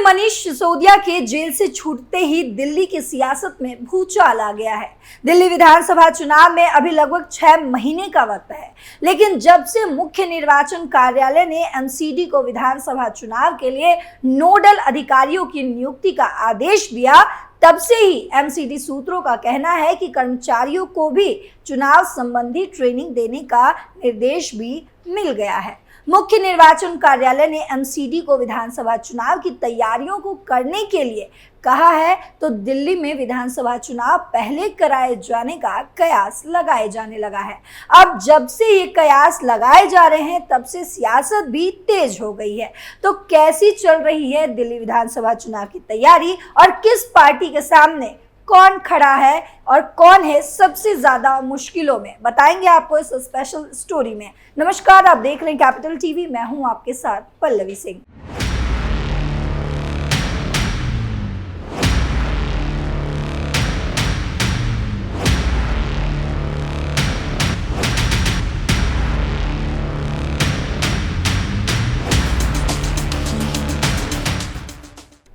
मनीष सिसोदिया के जेल से छूटते ही दिल्ली की सियासत में भूचाल आ गया है। दिल्ली विधानसभा चुनाव में अभी लगभग 6 महीने का वक्त है, लेकिन जब से मुख्य निर्वाचन कार्यालय ने एमसीडी को विधानसभा चुनाव के लिए नोडल अधिकारियों की नियुक्ति का आदेश दिया, तब से ही एमसीडी सूत्रों का कहना है कि कर्मचारियों को भी चुनाव संबंधी ट्रेनिंग देने का निर्देश भी मिल गया है। मुख्य निर्वाचन कार्यालय ने एमसीडी को विधानसभा चुनाव की तैयारियों को करने के लिए कहा है, तो दिल्ली में विधानसभा चुनाव पहले कराए जाने का कयास लगाए जाने लगा है। अब जब से ये कयास लगाए जा रहे हैं, तब से सियासत भी तेज हो गई है। तो कैसी चल रही है दिल्ली विधानसभा चुनाव की तैयारी और किस पार्टी के सामने कौन खड़ा है और कौन है सबसे ज्यादा मुश्किलों में, बताएंगे आपको इस स्पेशल स्टोरी में। नमस्कार, आप देख रहे हैं कैपिटल टीवी, मैं हूं आपके साथ पल्लवी सिंह।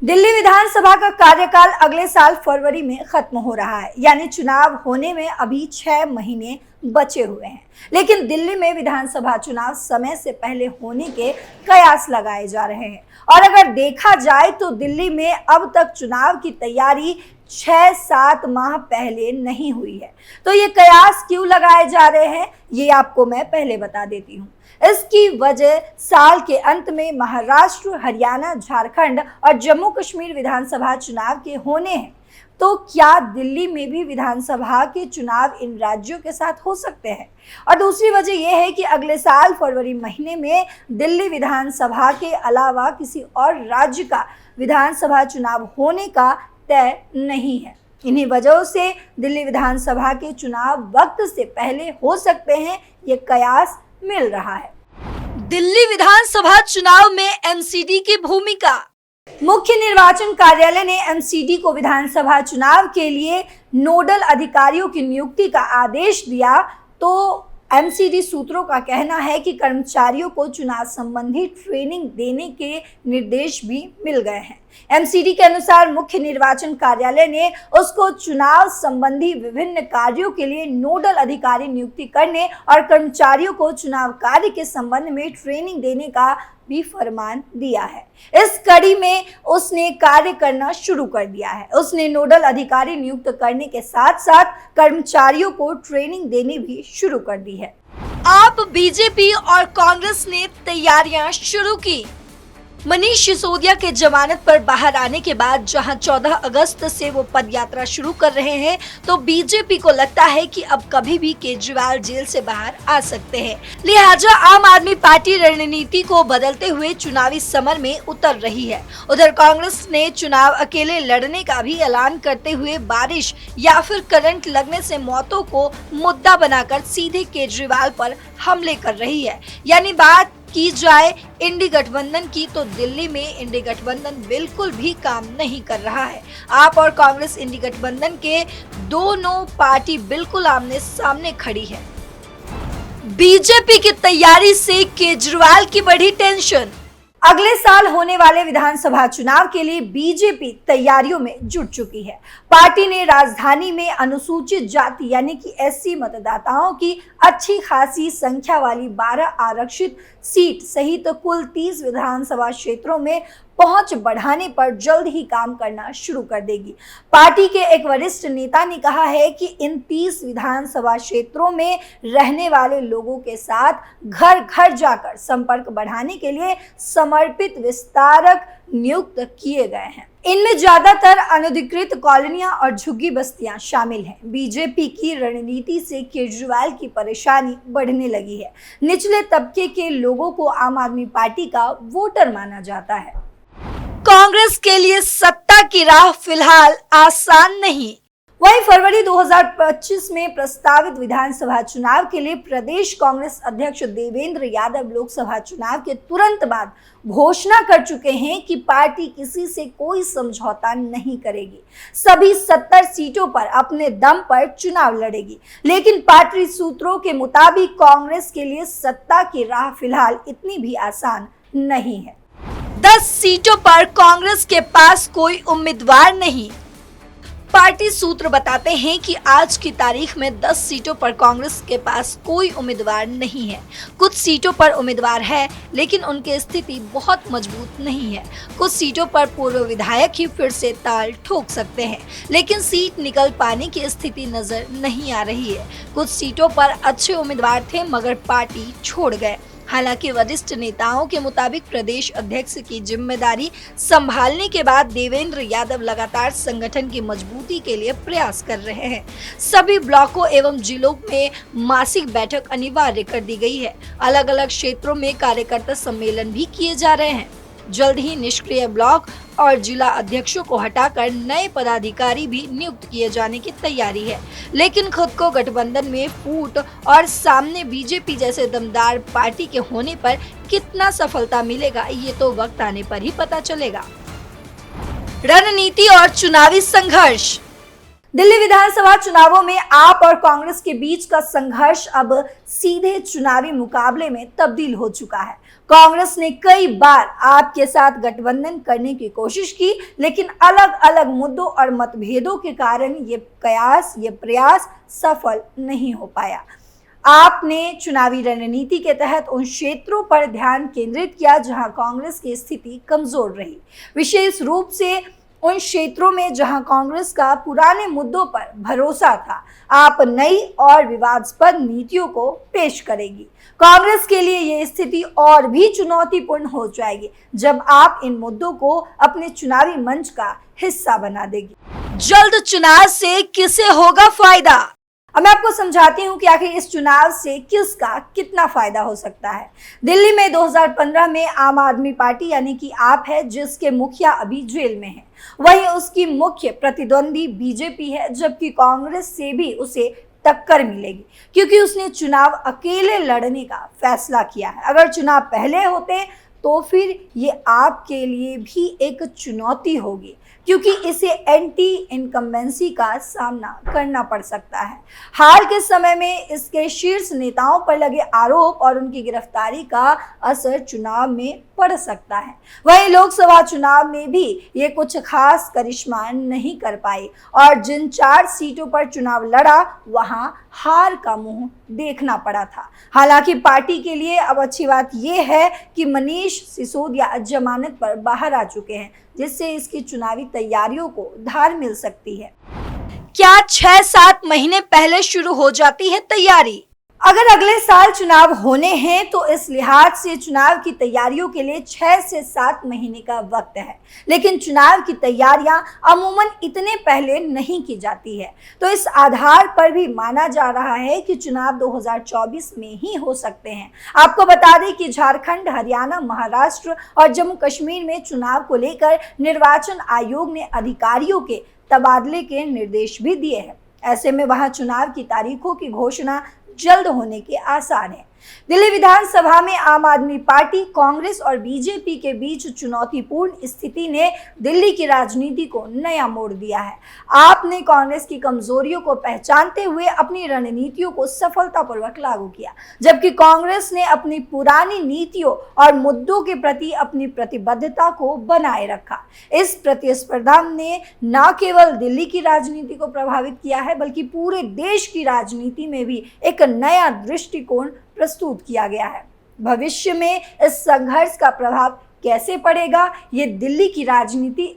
दिल्ली विधानसभा का कार्यकाल अगले साल फरवरी में खत्म हो रहा है, यानी चुनाव होने में अभी 6 महीने बचे हुए हैं। लेकिन दिल्ली में विधानसभा चुनाव समय से पहले होने के कयास लगाए जा रहे हैं और अगर देखा जाए तो दिल्ली में अब तक चुनाव की तैयारी 6-7 माह पहले नहीं हुई है। तो ये कयास क्यों लगाए जा रहे हैं, ये आपको मैं पहले बता देती हूँ। इसकी वजह साल के अंत में महाराष्ट्र, हरियाणा, झारखंड और जम्मू कश्मीर विधानसभा चुनाव के होने हैं। तो क्या दिल्ली में भी विधानसभा के चुनाव इन राज्यों के साथ हो सकते हैं? और दूसरी वजह यह है कि अगले साल फरवरी महीने में दिल्ली विधानसभा के अलावा किसी और राज्य का विधानसभा चुनाव होने का तय नहीं है। इन्हीं वजहों से दिल्ली विधानसभा के चुनाव वक्त से पहले हो सकते हैं, ये कयास मिल रहा है। दिल्ली विधानसभा चुनाव में एमसीडी की भूमिका। मुख्य निर्वाचन कार्यालय ने एमसीडी को विधानसभा चुनाव के लिए नोडल अधिकारियों की नियुक्ति का आदेश दिया, तो एमसीडी सूत्रों का कहना है कि कर्मचारियों को चुनाव संबंधी ट्रेनिंग देने के निर्देश भी मिल गए हैं। एमसीडी के अनुसार मुख्य निर्वाचन कार्यालय ने उसको चुनाव संबंधी विभिन्न कार्यों के लिए नोडल अधिकारी नियुक्ति करने और कर्मचारियों को चुनाव कार्य के संबंध में ट्रेनिंग देने का भी फरमान दिया है। इस कड़ी में उसने कार्य करना शुरू कर दिया है। उसने नोडल अधिकारी नियुक्त करने के साथ साथ कर्मचारियों को ट्रेनिंग देनी भी शुरू कर दी है। आप बीजेपी और कांग्रेस ने तैयारियां शुरू की। मनीष सिसोदिया के जमानत पर बाहर आने के बाद जहां 14 अगस्त से वो पदयात्रा शुरू कर रहे हैं, तो बीजेपी को लगता है कि अब कभी भी केजरीवाल जेल से बाहर आ सकते हैं। लिहाजा आम आदमी पार्टी रणनीति को बदलते हुए चुनावी समर में उतर रही है। उधर कांग्रेस ने चुनाव अकेले लड़ने का भी ऐलान करते हुए बारिश या फिर करंट लगने से मौतों को मुद्दा बनाकर सीधे केजरीवाल पर हमले कर रही है। यानी बात की जाए इंडी गठबंधन की, तो दिल्ली में इंडी गठबंधन बिल्कुल भी काम नहीं कर रहा है। आप और कांग्रेस इंडी गठबंधन के दोनों पार्टी बिल्कुल आमने सामने खड़ी है। बीजेपी की तैयारी से केजरीवाल की बढ़ी टेंशन। अगले साल होने वाले विधानसभा चुनाव के लिए बीजेपी तैयारियों में जुट चुकी है। पार्टी ने राजधानी में अनुसूचित जाति यानी कि एससी मतदाताओं की अच्छी खासी संख्या वाली 12 आरक्षित सीट सहित कुल 30 विधानसभा क्षेत्रों में पहुंच बढ़ाने पर जल्द ही काम करना शुरू कर देगी। पार्टी के एक वरिष्ठ नेता ने कहा है कि इन 30 विधानसभा क्षेत्रों में रहने वाले लोगों के साथ घर घर जाकर संपर्क बढ़ाने के लिए समर्पित विस्तारक नियुक्त किए गए हैं। इनमें ज्यादातर अनधिकृत कॉलोनियां और झुग्गी बस्तियां शामिल हैं। बीजेपी की रणनीति से केजरीवाल की परेशानी बढ़ने लगी है। निचले तबके के लोगों को आम आदमी पार्टी का वोटर माना जाता है। कांग्रेस के लिए सत्ता की राह फिलहाल आसान नहीं। वहीं फरवरी 2025 में प्रस्तावित विधानसभा चुनाव के लिए प्रदेश कांग्रेस अध्यक्ष देवेंद्र यादव लोकसभा चुनाव के तुरंत बाद घोषणा कर चुके हैं कि पार्टी किसी से कोई समझौता नहीं करेगी, सभी 70 सीटों पर अपने दम पर चुनाव लड़ेगी। लेकिन पार्टी सूत्रों के मुताबिक कांग्रेस के लिए सत्ता की राह फिलहाल इतनी भी आसान नहीं है। 10 सीटों पर कांग्रेस के पास कोई उम्मीदवार नहीं। पार्टी सूत्र बताते हैं कि आज की तारीख में 10 सीटों पर कांग्रेस के पास कोई उम्मीदवार नहीं है। कुछ सीटों पर उम्मीदवार है, लेकिन उनकी स्थिति बहुत मजबूत नहीं है। कुछ सीटों पर पूर्व विधायक ही फिर से ताल ठोक सकते हैं, लेकिन सीट निकल पाने की स्थिति नजर नहीं आ रही है। कुछ सीटों पर अच्छे उम्मीदवार थे, मगर पार्टी छोड़ गए। हालांकि वरिष्ठ नेताओं के मुताबिक प्रदेश अध्यक्ष की जिम्मेदारी संभालने के बाद देवेंद्र यादव लगातार संगठन की मजबूती के लिए प्रयास कर रहे हैं। सभी ब्लॉकों एवं जिलों में मासिक बैठक अनिवार्य कर दी गई है। अलग अलग क्षेत्रों में कार्यकर्ता सम्मेलन भी किए जा रहे हैं। जल्द ही निष्क्रिय ब्लॉक और जिला अध्यक्षों को हटाकर नए पदाधिकारी भी नियुक्त किए जाने की तैयारी है। लेकिन खुद को गठबंधन में फूट और सामने बीजेपी जैसे दमदार पार्टी के होने पर कितना सफलता मिलेगा, ये तो वक्त आने पर ही पता चलेगा। रणनीति और चुनावी संघर्ष। दिल्ली विधानसभा चुनावों में आप और कांग्रेस के बीच का संघर्ष अब सीधे चुनावी मुकाबले में तब्दील हो चुका है। कांग्रेस ने कई बार आपके साथ गठबंधन करने की कोशिश की, लेकिन अलग अलग मुद्दों और मतभेदों के कारण ये प्रयास सफल नहीं हो पाया। आपने चुनावी रणनीति के तहत उन क्षेत्रों पर ध्यान केंद्रित किया जहां कांग्रेस की स्थिति कमजोर रही, विशेष रूप से उन क्षेत्रों में जहां कांग्रेस का पुराने मुद्दों पर भरोसा था। आप नई और विवादास्पद नीतियों को पेश करेगी। कांग्रेस के लिए ये स्थिति और भी चुनौतीपूर्ण हो जाएगी जब आप इन मुद्दों को अपने चुनावी मंच का हिस्सा बना देगी। जल्द चुनाव से किसे होगा फायदा? अब मैं आपको समझाती हूँ कि आखिर इस चुनाव से किसका कितना फायदा हो सकता है। दिल्ली में 2015 में आम आदमी पार्टी यानी कि आप है, जिसके मुखिया अभी जेल में है। वहीं उसकी मुख्य प्रतिद्वंदी बीजेपी है, जबकि कांग्रेस से भी उसे टक्कर मिलेगी, क्योंकि उसने चुनाव अकेले लड़ने का फैसला किया है। अगर चुनाव पहले होते तो फिर ये आपके लिए भी एक चुनौती होगी, क्योंकि इसे एंटी इनकम्बेंसी का सामना करना पड़ सकता है। हाल के समय में इसके शीर्ष नेताओं पर लगे आरोप और उनकी गिरफ्तारी का असर चुनाव में पड़ सकता है। वहीं लोकसभा चुनाव में भी ये कुछ खास करिश्मा नहीं कर पाई और जिन 4 सीटों पर चुनाव लड़ा वहां हार का मुंह देखना पड़ा था। हालांकि पार्टी के लिए अब अच्छी बात यह है कि मनीष सिसोदिया जमानत पर बाहर आ चुके हैं, जिससे इसकी चुनावी तैयारियों को धार मिल सकती है। क्या 6-7 महीने पहले शुरू हो जाती है तैयारी? अगर अगले साल चुनाव होने हैं तो इस लिहाज से चुनाव की तैयारियों के लिए 6 से 7 महीने का वक्त है, लेकिन चुनाव की तैयारियां अमूमन इतने पहले नहीं की जाती है। तो इस आधार पर भी माना जा रहा है कि चुनाव 2024 में ही हो सकते हैं। आपको बता दें कि झारखंड, हरियाणा, महाराष्ट्र और जम्मू कश्मीर में चुनाव को लेकर निर्वाचन आयोग ने अधिकारियों के तबादले के निर्देश भी दिए हैं। ऐसे में वहां चुनाव की तारीखों की घोषणा जल्द होने के आसार हैं। दिल्ली विधानसभा में आम आदमी पार्टी, कांग्रेस और बीजेपी के बीच चुनौतीपूर्ण स्थिति ने दिल्ली की राजनीति को नया मोड़ दिया है। आपने कांग्रेस की कमजोरियों को पहचानते हुए अपनी रणनीतियों को सफलतापूर्वक लागू किया, जबकि कांग्रेस ने अपनी पुरानी नीतियों और मुद्दों के प्रति अपनी प्रतिबद्धता को बनाए रखा। इस प्रतिस्पर्धा ने न केवल दिल्ली की राजनीति को प्रभावित किया है, बल्कि पूरे देश की राजनीति में भी एक नया दृष्टिकोण प्रस्तुत किया गया है। भविष्य में इस संघर्ष का प्रभाव कैसे पड़ेगा, ये दिल्ली की राजनीति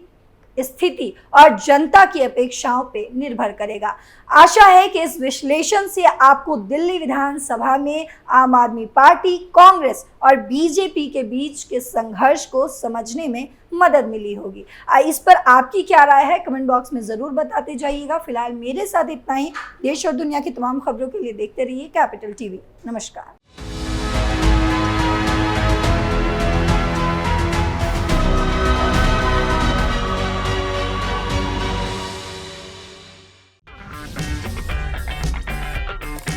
स्थिति और जनता की अपेक्षाओं पे निर्भर करेगा। आशा है कि इस विश्लेषण से आपको दिल्ली विधानसभा में आम आदमी पार्टी, कांग्रेस और बीजेपी के बीच के संघर्ष को समझने में मदद मिली होगी। इस पर आपकी क्या राय है, कमेंट बॉक्स में जरूर बताते जाइएगा। फिलहाल मेरे साथ इतना ही। देश और दुनिया की तमाम खबरों के लिए देखते रहिए कैपिटल टीवी। नमस्कार।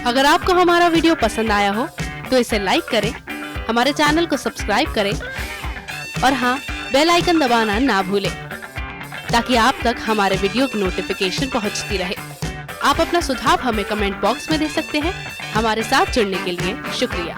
अगर आपको हमारा वीडियो पसंद आया हो तो इसे लाइक करें, हमारे चैनल को सब्सक्राइब करें और हाँ, बेल आइकन दबाना ना भूलें ताकि आप तक हमारे वीडियो की नोटिफिकेशन पहुंचती रहे। आप अपना सुझाव हमें कमेंट बॉक्स में दे सकते हैं। हमारे साथ जुड़ने के लिए शुक्रिया।